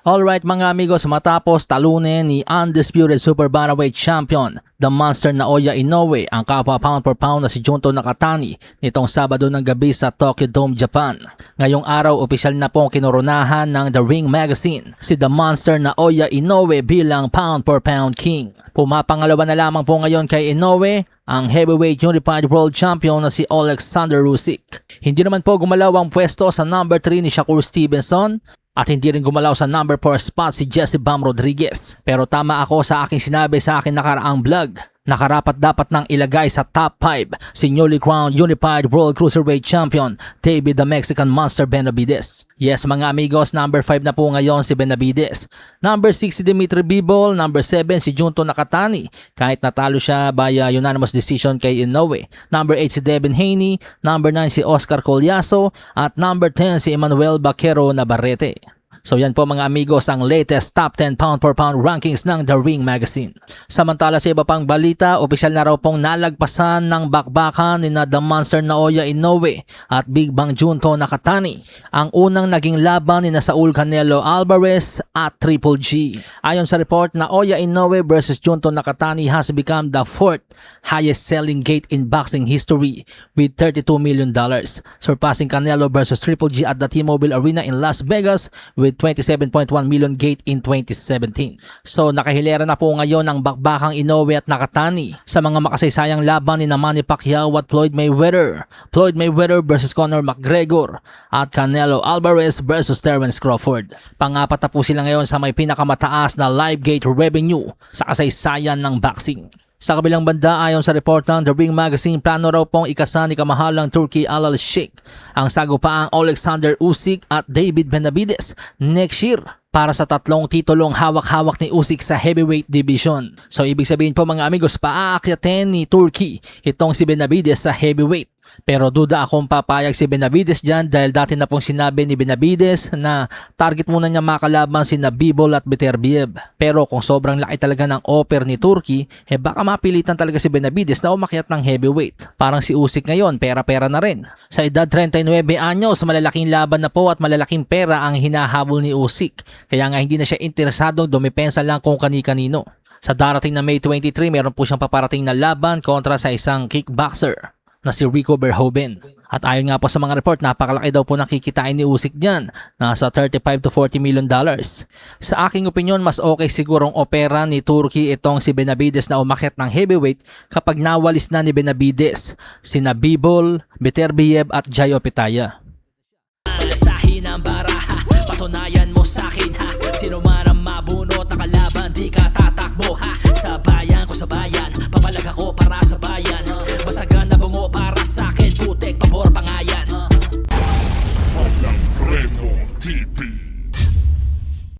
Alright mga amigos, matapos talunin ni undisputed super bantamweight champion, the monster Naoya Inoue, ang kapwa pound for pound na si Junto Nakatani nitong Sabado ng gabi sa Tokyo Dome, Japan. Ngayong araw, opisyal na pong kinoronahan ng The Ring Magazine si the monster Naoya Inoue bilang pound for pound king. Pumapangalawa na lamang po ngayon kay Inoue ang heavyweight unified world champion na si Alexander Usyk. Hindi naman po gumalaw ang pwesto sa number 3 ni Shakur Stevenson at hindi rin gumalaw sa number 4 spot si Jesse Bam Rodriguez. Pero tama ako sa aking sinabi sa aking nakaraang vlog. Nakarapat dapat nang ilagay sa top 5 si newly crowned Unified World Cruiserweight Champion David the Mexican Monster Benavidez. Yes mga amigos, number 5 na po ngayon si Benavidez. Number 6 si Dimitri Bivol, number 7 si Junto Nakatani kahit natalo siya via unanimous decision kay Inoue. Number 8 si Devin Haney, number 9 si Oscar Collazo at number 10 si Emmanuel Baquero Navarrete. So yan po mga amigos ang latest top 10 pound for pound rankings ng The Ring Magazine. Samantala sa iba pang balita, opisyal na raw pong nalagpasan ng bakbakan ni The Monster Naoya Inoue at Big Bang Junto Nakatani ang unang naging laban ni Saul Canelo Alvarez at Triple G. Ayon sa report, Naoya Inoue versus Junto Nakatani has become the 4th highest selling gate in boxing history with $32 million, surpassing Canelo versus Triple G at the T-Mobile Arena in Las Vegas with 27.1 million gate in 2017. So nakahilera na po ngayon ang bakbakang Inoue at Nakatani sa mga makasaysayang laban ni Manny Pacquiao at Floyd Mayweather, Floyd Mayweather versus Conor McGregor at Canelo Alvarez versus Terence Crawford. Pangapat na po sila ngayon sa may pinakamataas na live gate revenue sa kasaysayan ng boxing. Sa kabilang banda, ayon sa report ng The Ring Magazine, plano raw pong ikasa ni kamahalang Turki Al Sheikh ang sagupaang Alexander Usyk at David Benavidez next year para sa tatlong titulong hawak-hawak ni Usyk sa heavyweight division. So ibig sabihin po mga amigos, paaakyatin ni Turki itong si Benavidez sa heavyweight. Pero duda akong papayag si Benavidez dyan dahil dati na pong sinabi ni Benavidez na target muna niya makalaban si Bivol at Beterbiev. Pero kung sobrang laki talaga ng offer ni Turki, baka mapilitan talaga si Benavidez na umakyat ng heavyweight. Parang si Usyk ngayon, pera-pera na rin. Sa edad 39 anyos, malalaking laban na po at malalaking pera ang hinahabol ni Usyk. Kaya nga hindi na siya interesadong dumipensa lang kung kani-kanino. Sa darating na May 23, meron po siyang paparating na laban kontra sa isang kickboxer na si Rico Verhoeven. At ayon nga po sa mga report, napakalaki daw po nakikitain ni Usyk dyan. Nasa 35 to 40 million dollars. Sa aking opinion, mas okay sigurong opera ni Turki itong si Benavidez na umakyat ng heavyweight kapag nawalis na ni Benavidez sina Bivol, Beterbiev at Jayo Pitaya. Sahin ang baraha, patunayan mo sa akin ha. Sino man ang mabunot na kalaban, di ka tatakbo ha.